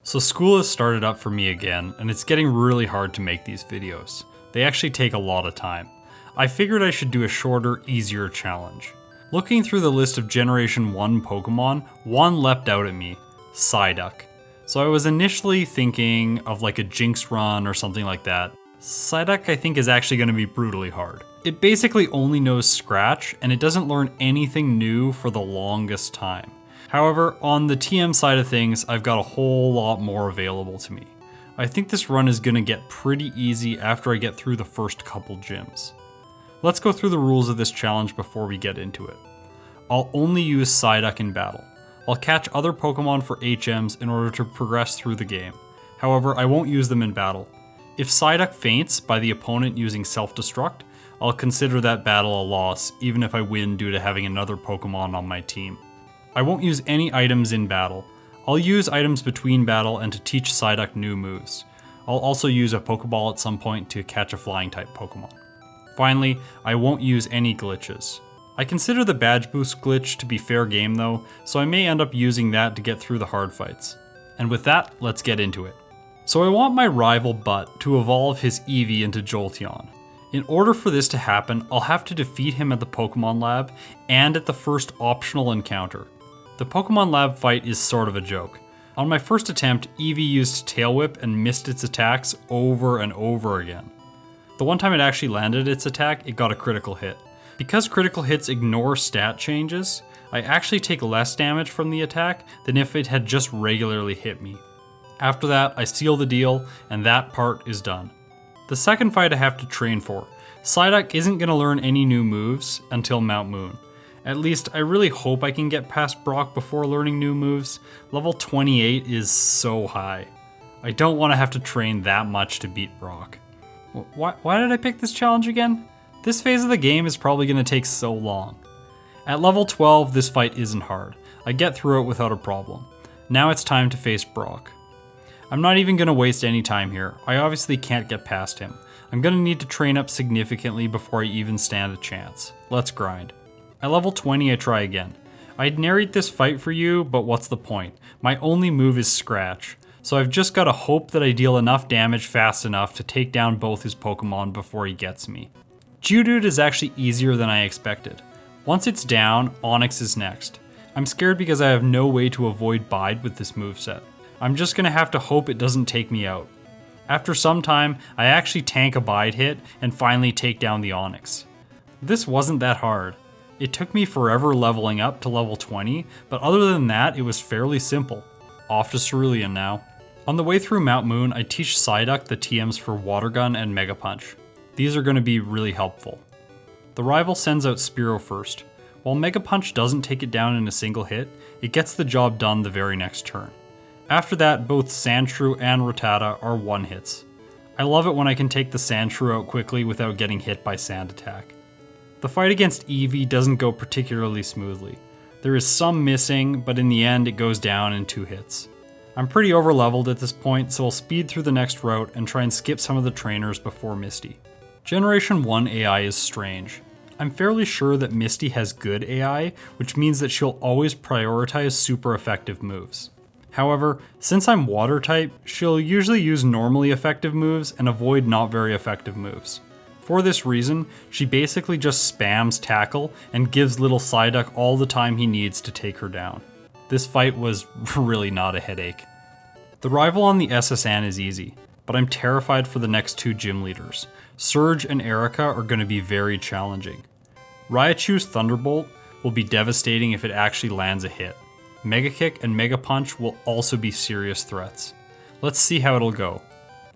So school has started up for me again, and it's getting really hard to make these videos. They actually take a lot of time. I figured I should do a shorter, easier challenge. Looking through the list of Generation 1 Pokemon, one leapt out at me, Psyduck. So I was initially thinking of like a Jinx run or something like that. Psyduck I think is actually going to be brutally hard. It basically only knows Scratch, and it doesn't learn anything new for the longest time. However, on the TM side of things, I've got a whole lot more available to me. I think this run is going to get pretty easy after I get through the first couple gyms. Let's go through the rules of this challenge before we get into it. I'll only use Psyduck in battle. I'll catch other Pokemon for HMs in order to progress through the game. However, I won't use them in battle. If Psyduck faints by the opponent using self-destruct, I'll consider that battle a loss, even if I win due to having another Pokemon on my team. I won't use any items in battle. I'll use items between battle and to teach Psyduck new moves. I'll also use a Pokeball at some point to catch a flying type Pokemon. Finally, I won't use any glitches. I consider the badge boost glitch to be fair game though, so I may end up using that to get through the hard fights. And with that, let's get into it. So I want my rival Butt to evolve his Eevee into Jolteon. In order for this to happen, I'll have to defeat him at the Pokemon Lab and at the first optional encounter. The Pokemon Lab fight is sort of a joke. On my first attempt, Eevee used Tail Whip and missed its attacks over and over again. The one time it actually landed its attack, it got a critical hit. Because critical hits ignore stat changes, I actually take less damage from the attack than if it had just regularly hit me. After that, I seal the deal, and that part is done. The second fight I have to train for. Psyduck isn't going to learn any new moves until Mount Moon. At least, I really hope I can get past Brock before learning new moves. Level 28 is so high. I don't want to have to train that much to beat Brock. Why did I pick this challenge again? This phase of the game is probably going to take so long. At level 12, this fight isn't hard. I get through it without a problem. Now it's time to face Brock. I'm not even going to waste any time here. I obviously can't get past him. I'm going to need to train up significantly before I even stand a chance. Let's grind. At level 20, I try again. I'd narrate this fight for you, but what's the point? My only move is Scratch, so I've just got to hope that I deal enough damage fast enough to take down both his Pokemon before he gets me. Geodude is actually easier than I expected. Once it's down, Onix is next. I'm scared because I have no way to avoid Bide with this moveset. I'm just going to have to hope it doesn't take me out. After some time, I actually tank a Bide hit and finally take down the Onix. This wasn't that hard. It took me forever leveling up to level 20, but other than that, it was fairly simple. Off to Cerulean now. On the way through Mount Moon, I teach Psyduck the TMs for Water Gun and Mega Punch. These are going to be really helpful. The rival sends out Spearow first. While Mega Punch doesn't take it down in a single hit, it gets the job done the very next turn. After that, both Sandshrew and Rattata are one-hits. I love it when I can take the Sandshrew out quickly without getting hit by Sand Attack. The fight against Eevee doesn't go particularly smoothly. There is some missing, but in the end it goes down in 2 hits. I'm pretty over-leveled at this point, so I'll speed through the next route and try and skip some of the trainers before Misty. Generation 1 AI is strange. I'm fairly sure that Misty has good AI, which means that she'll always prioritize super effective moves. However, since I'm water type, she'll usually use normally effective moves and avoid not very effective moves. For this reason, she basically just spams Tackle and gives little Psyduck all the time he needs to take her down. This fight was really not a headache. The rival on the SSN is easy, but I'm terrified for the next 2 gym leaders. Surge and Erika are going to be very challenging. Raichu's Thunderbolt will be devastating if it actually lands a hit. Mega Kick and Mega Punch will also be serious threats. Let's see how it'll go.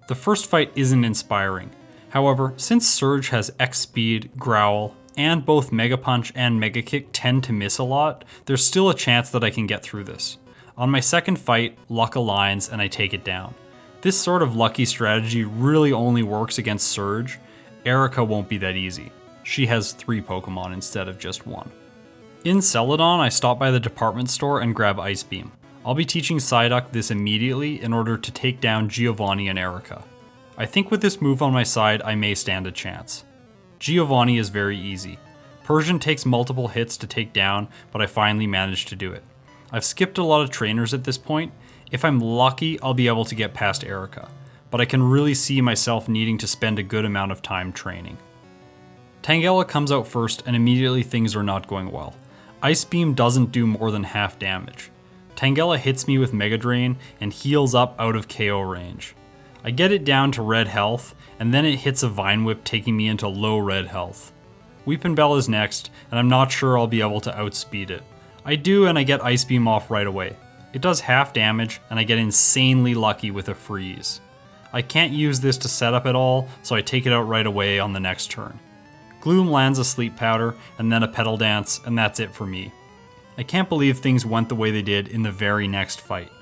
The first fight isn't inspiring. However, since Surge has X Speed, Growl, and both Mega Punch and Mega Kick tend to miss a lot, there's still a chance that I can get through this. On my second fight, luck aligns and I take it down. This sort of lucky strategy really only works against Surge. Erika won't be that easy. She has 3 Pokemon instead of just 1. In Celadon, I stop by the department store and grab Ice Beam. I'll be teaching Psyduck this immediately in order to take down Giovanni and Erika. I think with this move on my side, I may stand a chance. Giovanni is very easy. Persian takes multiple hits to take down, but I finally managed to do it. I've skipped a lot of trainers at this point. If I'm lucky, I'll be able to get past Erika, but I can really see myself needing to spend a good amount of time training. Tangela comes out first and immediately things are not going well. Ice Beam doesn't do more than half damage. Tangela hits me with Mega Drain and heals up out of KO range. I get it down to red health, and then it hits a Vine Whip taking me into low red health. Weepinbell is next, and I'm not sure I'll be able to outspeed it. I do, and I get Ice Beam off right away. It does half damage, and I get insanely lucky with a freeze. I can't use this to set up at all, so I take it out right away on the next turn. Gloom lands a Sleep Powder, and then a Petal Dance, and that's it for me. I can't believe things went the way they did in the very next fight.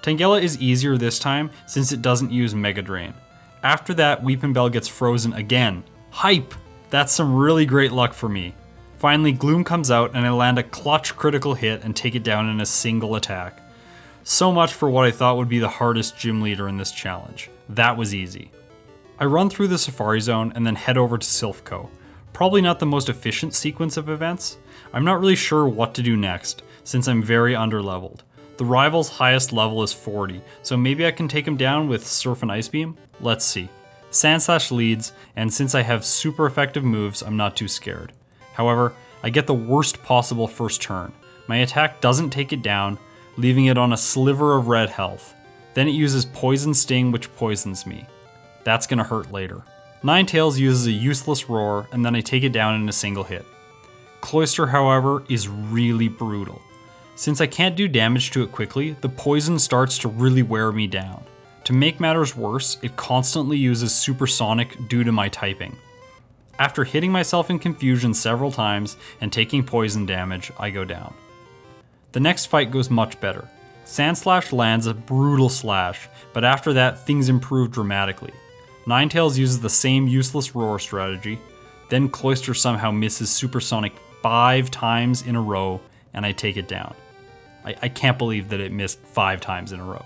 Tangela is easier this time since it doesn't use Mega Drain. After that, Weepinbell gets frozen again. Hype! That's some really great luck for me. Finally, Gloom comes out and I land a clutch critical hit and take it down in a single attack. So much for what I thought would be the hardest gym leader in this challenge. That was easy. I run through the Safari Zone and then head over to Silph Co. Probably not the most efficient sequence of events. I'm not really sure what to do next, since I'm very underleveled. The rival's highest level is 40, so maybe I can take him down with Surf and Ice Beam? Let's see. Sandslash leads, and since I have super effective moves, I'm not too scared. However, I get the worst possible first turn. My attack doesn't take it down, leaving it on a sliver of red health. Then it uses Poison Sting, which poisons me. That's gonna hurt later. Ninetales uses a useless roar, and then I take it down in a single hit. Cloyster, however, is really brutal. Since I can't do damage to it quickly, the poison starts to really wear me down. To make matters worse, it constantly uses Supersonic due to my typing. After hitting myself in confusion several times and taking poison damage, I go down. The next fight goes much better. Sandslash lands a brutal slash, but after that things improve dramatically. Ninetales uses the same useless roar strategy, then Cloyster somehow misses Supersonic 5 times in a row and I take it down. I can't believe that it missed 5 times in a row.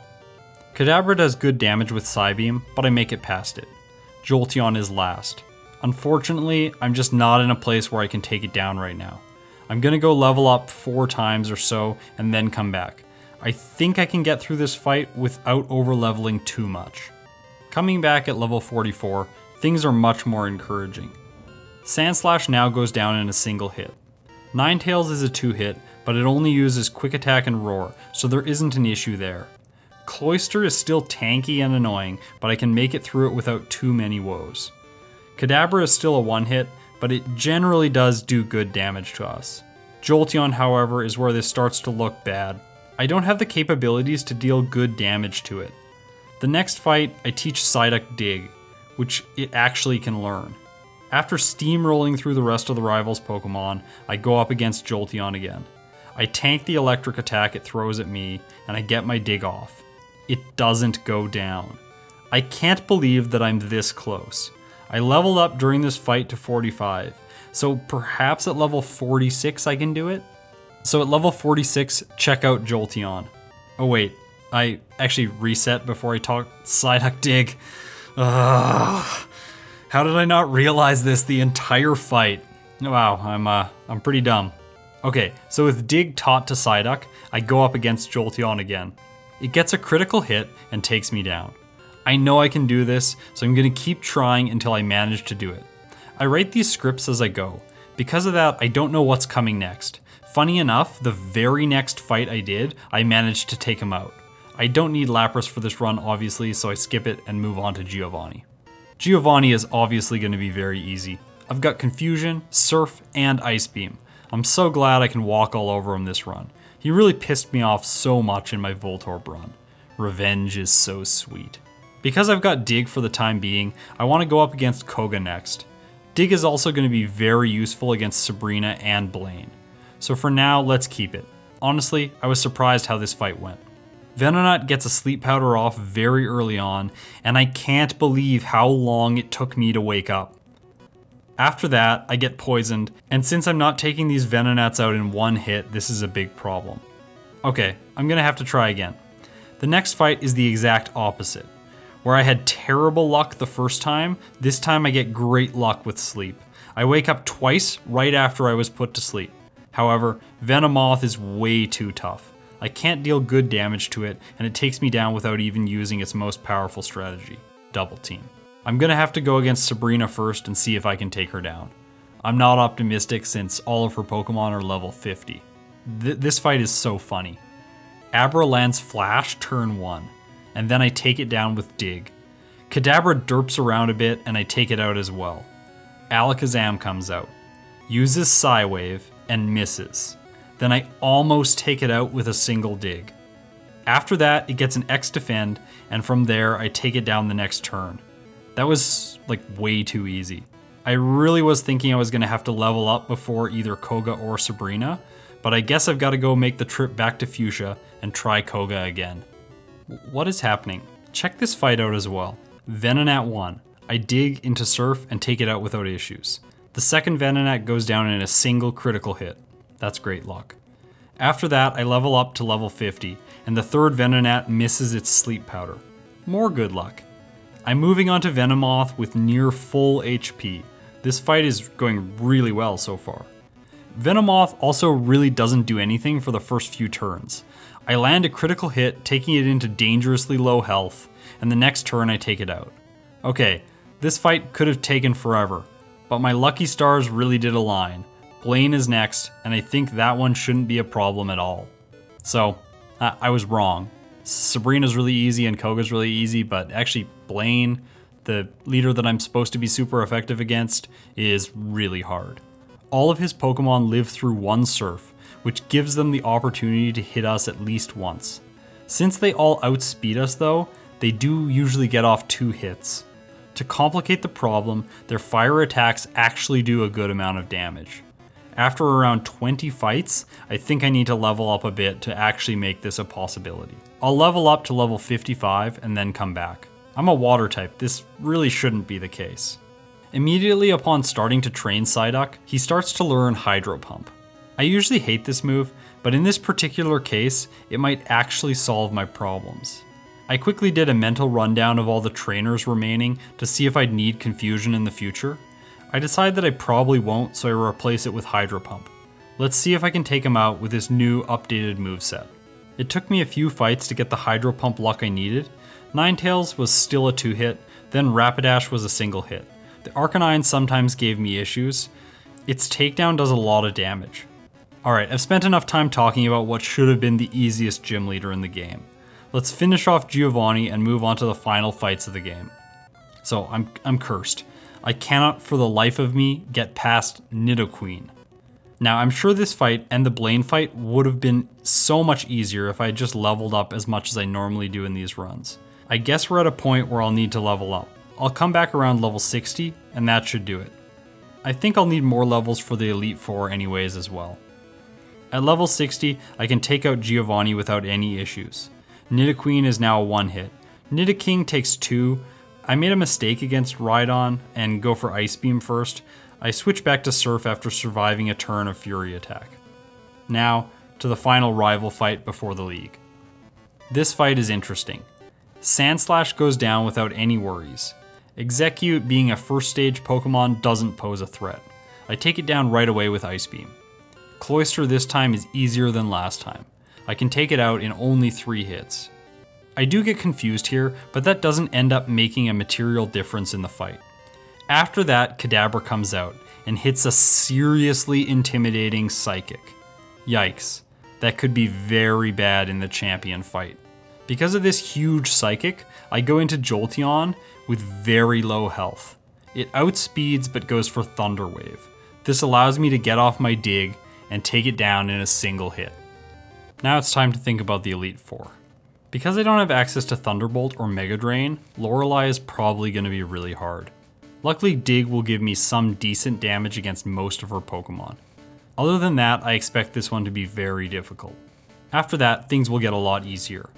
Kadabra does good damage with Psybeam, but I make it past it. Jolteon is last. Unfortunately, I'm just not in a place where I can take it down right now. I'm gonna go level up 4 times or so and then come back. I think I can get through this fight without over-leveling too much. Coming back at level 44, things are much more encouraging. Sandslash now goes down in a single hit. Ninetales is a 2-hit, but it only uses Quick Attack and Roar, so there isn't an issue there. Cloyster is still tanky and annoying, but I can make it through it without too many woes. Kadabra is still a 1-hit, but it generally does do good damage to us. Jolteon, however, is where this starts to look bad. I don't have the capabilities to deal good damage to it. The next fight, I teach Psyduck Dig, which it actually can learn. After steamrolling through the rest of the rival's Pokemon, I go up against Jolteon again. I tank the electric attack it throws at me, and I get my dig off. It doesn't go down. I can't believe that I'm this close. I leveled up during this fight to 45, so perhaps at level 46 I can do it? So at level 46, check out Jolteon. Oh wait, I actually reset before I talked Psyduck Dig. Ugh. How did I not realize this the entire fight? Wow, I'm pretty dumb. Okay, so with Dig taught to Psyduck, I go up against Jolteon again. It gets a critical hit and takes me down. I know I can do this, so I'm gonna keep trying until I manage to do it. I write these scripts as I go. Because of that, I don't know what's coming next. Funny enough, the very next fight I did, I managed to take him out. I don't need Lapras for this run, obviously, so I skip it and move on to Giovanni. Giovanni is obviously going to be very easy. I've got Confusion, Surf, and Ice Beam. I'm so glad I can walk all over him this run. He really pissed me off so much in my Voltorb run. Revenge is so sweet. Because I've got Dig for the time being, I want to go up against Koga next. Dig is also going to be very useful against Sabrina and Blaine. So for now, let's keep it. Honestly, I was surprised how this fight went. Venonat gets a Sleep Powder off very early on, and I can't believe how long it took me to wake up. After that, I get poisoned, and since I'm not taking these Venonats out in one hit, this is a big problem. Okay, I'm gonna have to try again. The next fight is the exact opposite. Where I had terrible luck the first time, this time I get great luck with sleep. I wake up twice right after I was put to sleep. However, Venomoth is way too tough. I can't deal good damage to it, and it takes me down without even using its most powerful strategy, Double Team. I'm gonna have to go against Sabrina first and see if I can take her down. I'm not optimistic since all of her Pokemon are level 50. This fight is so funny. Abra lands Flash turn 1, and then I take it down with Dig. Kadabra derps around a bit and I take it out as well. Alakazam comes out, uses Psywave, and misses. Then I almost take it out with a single Dig. After that, it gets an X defend, and from there I take it down the next turn. That was like way too easy. I really was thinking I was going to have to level up before either Koga or Sabrina, but I guess I've got to go make the trip back to Fuchsia and try Koga again. What is happening? Check this fight out as well. Venonat 1. I dig into Surf and take it out without issues. The second Venonat goes down in a single critical hit. That's great luck. After that, I level up to level 50, and the third Venonat misses its sleep powder. More good luck. I'm moving on to Venomoth with near full HP. This fight is going really well so far. Venomoth also really doesn't do anything for the first few turns. I land a critical hit, taking it into dangerously low health, and the next turn I take it out. Okay, this fight could have taken forever, but my lucky stars really did align. Blaine is next, and I think that one shouldn't be a problem at all. So, I was wrong. Sabrina's really easy and Koga's really easy, but actually Blaine, the leader that I'm supposed to be super effective against, is really hard. All of his Pokemon live through one Surf, which gives them the opportunity to hit us at least once. Since they all outspeed us though, they do usually get off 2 hits. To complicate the problem, their fire attacks actually do a good amount of damage. After around 20 fights, I think I need to level up a bit to actually make this a possibility. I'll level up to level 55 and then come back. I'm a water type, this really shouldn't be the case. Immediately upon starting to train Psyduck, he starts to learn Hydro Pump. I usually hate this move, but in this particular case, it might actually solve my problems. I quickly did a mental rundown of all the trainers remaining to see if I'd need Confusion in the future. I decide that I probably won't, so I replace it with Hydro Pump. Let's see if I can take him out with this new updated moveset. It took me a few fights to get the Hydro Pump luck I needed. Ninetales was still a 2-hit, then Rapidash was a single hit. The Arcanine sometimes gave me issues. Its takedown does a lot of damage. Alright, I've spent enough time talking about what should have been the easiest gym leader in the game. Let's finish off Giovanni and move on to the final fights of the game. So, I'm cursed. I cannot for the life of me get past Nidoqueen. Now, I'm sure this fight and the Blaine fight would have been so much easier if I had just leveled up as much as I normally do in these runs. I guess we're at a point where I'll need to level up. I'll come back around level 60, and that should do it. I think I'll need more levels for the Elite Four anyways as well. At level 60, I can take out Giovanni without any issues. Nidoqueen is now a 1-hit. Nidoking takes 2. I made a mistake against Rhydon and go for Ice Beam first. I switch back to Surf after surviving a turn of Fury Attack. Now, to the final rival fight before the league. This fight is interesting. Sandslash goes down without any worries. Execute, being a first stage Pokemon, doesn't pose a threat. I take it down right away with Ice Beam. Cloyster this time is easier than last time. I can take it out in only 3 hits. I do get confused here, but that doesn't end up making a material difference in the fight. After that, Kadabra comes out and hits a seriously intimidating Psychic. Yikes, that could be very bad in the champion fight. Because of this huge Psychic, I go into Jolteon with very low health. It outspeeds but goes for Thunder Wave. This allows me to get off my dig and take it down in a single hit. Now it's time to think about the Elite Four. Because I don't have access to Thunderbolt or Mega Drain, Lorelei is probably going to be really hard. Luckily, Dig will give me some decent damage against most of her Pokemon. Other than that, I expect this one to be very difficult. After that, things will get a lot easier.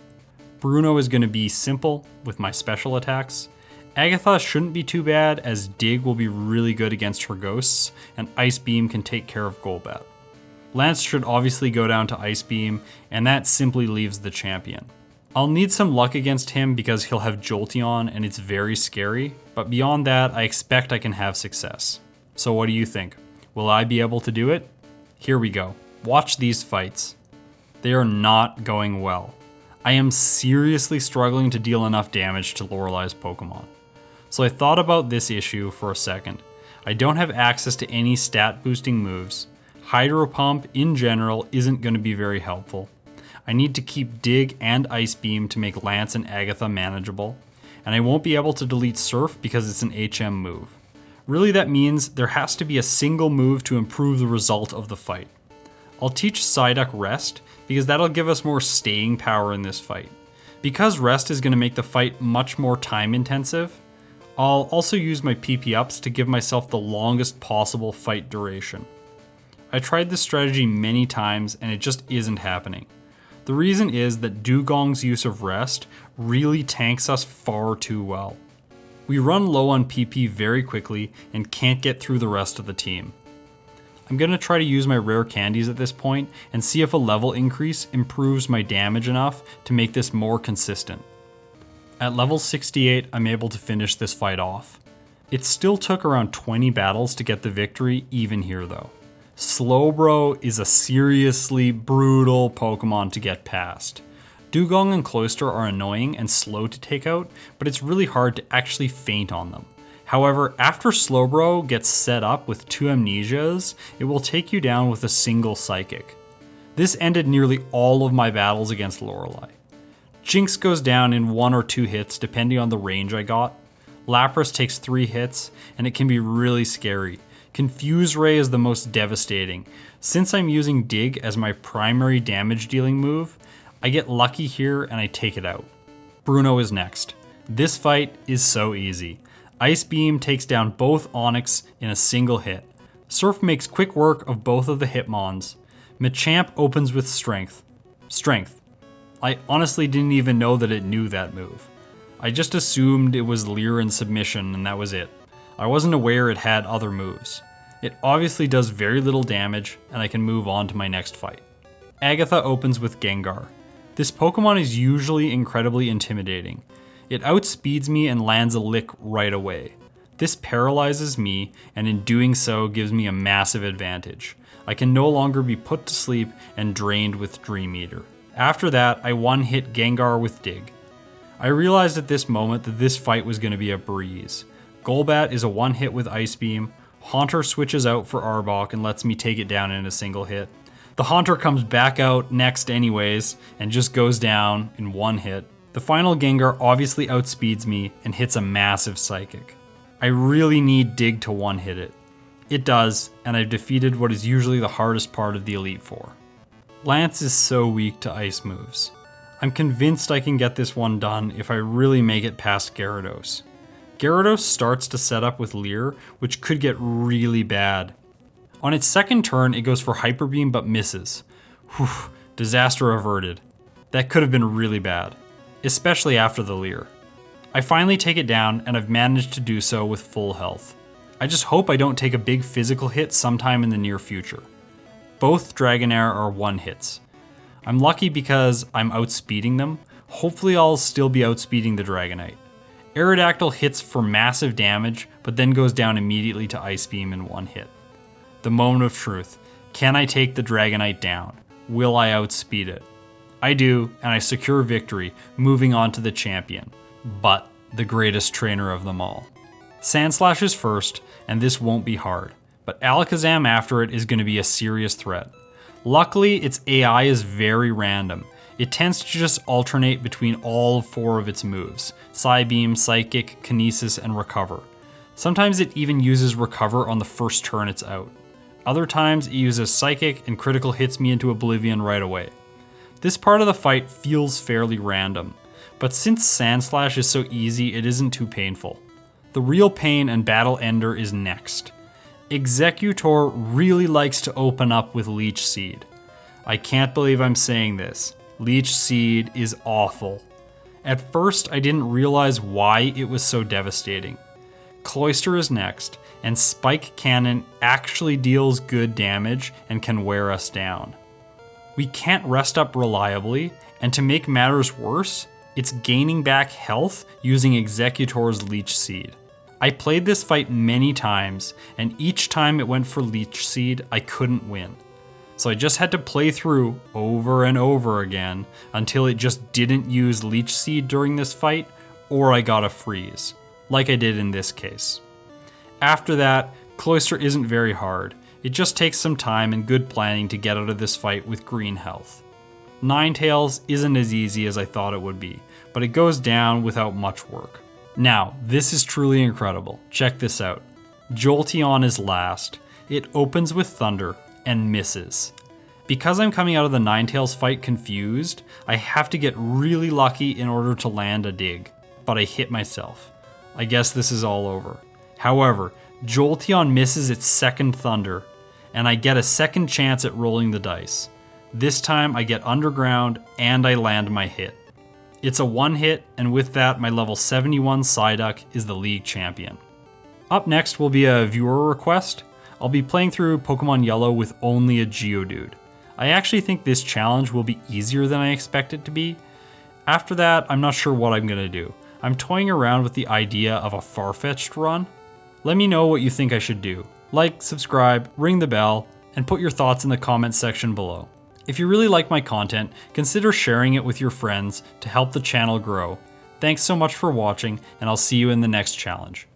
Bruno is going to be simple with my special attacks. Agatha shouldn't be too bad, as Dig will be really good against her ghosts, and Ice Beam can take care of Golbat. Lance should obviously go down to Ice Beam, and that simply leaves the champion. I'll need some luck against him because he'll have Jolteon and it's very scary, but beyond that, I expect I can have success. So what do you think? Will I be able to do it? Here we go. Watch these fights. They are not going well. I am seriously struggling to deal enough damage to Lorelei's Pokemon. So I thought about this issue for a second. I don't have access to any stat boosting moves. Hydro Pump in general isn't going to be very helpful. I need to keep Dig and Ice Beam to make Lance and Agatha manageable. And I won't be able to delete Surf because it's an HM move. Really, that means there has to be a single move to improve the result of the fight. I'll teach Psyduck Rest because that'll give us more staying power in this fight. Because Rest is going to make the fight much more time intensive, I'll also use my PP ups to give myself the longest possible fight duration. I tried this strategy many times and it just isn't happening. The reason is that Dugong's use of Rest really tanks us far too well. We run low on PP very quickly and can't get through the rest of the team. I'm going to try to use my rare candies at this point and see if a level increase improves my damage enough to make this more consistent. At level 68, I'm able to finish this fight off. It still took around 20 battles to get the victory even here though. Slowbro is a seriously brutal Pokemon to get past. Dugong and Cloyster are annoying and slow to take out, but it's really hard to actually feint on them. However, after Slowbro gets set up with 2 Amnesias, it will take you down with a single Psychic. This ended nearly all of my battles against Lorelei. Jinx goes down in 1 or 2 hits depending on the range I got. Lapras takes 3 hits, and it can be really scary. Confuse Ray is the most devastating. Since I'm using Dig as my primary damage dealing move, I get lucky here and I take it out. Bruno is next. This fight is so easy. Ice Beam takes down both Onix in a single hit. Surf makes quick work of both of the Hitmons. Machamp opens with Strength. I honestly didn't even know that it knew that move. I just assumed it was Leer and Submission and that was it. I wasn't aware it had other moves. It obviously does very little damage and I can move on to my next fight. Agatha opens with Gengar. This Pokemon is usually incredibly intimidating. It outspeeds me and lands a lick right away. This paralyzes me and in doing so gives me a massive advantage. I can no longer be put to sleep and drained with Dream Eater. After that, I one-hit Gengar with Dig. I realized at this moment that this fight was going to be a breeze. Golbat is a one-hit with Ice Beam. Haunter switches out for Arbok and lets me take it down in a single hit. The Haunter comes back out next anyways and just goes down in 1 hit. The final Gengar obviously outspeeds me and hits a massive Psychic. I really need Dig to one-hit it. It does, and I've defeated what is usually the hardest part of the Elite Four. Lance is so weak to ice moves. I'm convinced I can get this one done if I really make it past Gyarados. Gyarados starts to set up with Leer, which could get really bad. On its second turn, it goes for Hyper Beam but misses. Whew, disaster averted. That could have been really bad, especially after the Leer. I finally take it down and I've managed to do so with full health. I just hope I don't take a big physical hit sometime in the near future. Both Dragonair are 1-hits. I'm lucky because I'm outspeeding them. Hopefully I'll still be outspeeding the Dragonite. Aerodactyl hits for massive damage, but then goes down immediately to Ice Beam in 1 hit. The moment of truth. Can I take the Dragonite down? Will I outspeed it? I do, and I secure victory, moving on to the champion. But the greatest trainer of them all. Sandslash is first, and this won't be hard. But Alakazam after it is going to be a serious threat. Luckily, its AI is very random. It tends to just alternate between all 4 of its moves. Psybeam, Psychic, Kinesis, and Recover. Sometimes it even uses Recover on the first turn it's out. Other times it uses Psychic and critical hits me into Oblivion right away. This part of the fight feels fairly random, but since Sandslash is so easy it isn't too painful. The real pain and battle ender is next. Executor really likes to open up with Leech Seed. I can't believe I'm saying this. Leech Seed is awful. At first I didn't realize why it was so devastating. Cloyster is next, and Spike Cannon actually deals good damage and can wear us down. We can't rest up reliably, and to make matters worse, it's gaining back health using Executor's Leech Seed. I played this fight many times, and each time it went for Leech Seed, I couldn't win. So I just had to play through over and over again until it just didn't use Leech Seed during this fight, or I got a freeze, like I did in this case. After that, Cloyster isn't very hard. It just takes some time and good planning to get out of this fight with green health. Ninetales isn't as easy as I thought it would be, but it goes down without much work. Now, this is truly incredible. Check this out. Jolteon is last. It opens with Thunder and misses. Because I'm coming out of the Ninetales fight confused, I have to get really lucky in order to land a dig, but I hit myself. I guess this is all over. However, Jolteon misses its second Thunder, and I get a second chance at rolling the dice. This time I get Underground and I land my hit. It's a one hit, and with that my level 71 Psyduck is the league champion. Up next will be a viewer request. I'll be playing through Pokemon Yellow with only a Geodude. I actually think this challenge will be easier than I expect it to be. After that, I'm not sure what I'm going to do. I'm toying around with the idea of a Farfetch'd run. Let me know what you think I should do. Like, subscribe, ring the bell, and put your thoughts in the comments section below. If you really like my content, consider sharing it with your friends to help the channel grow. Thanks so much for watching, and I'll see you in the next challenge.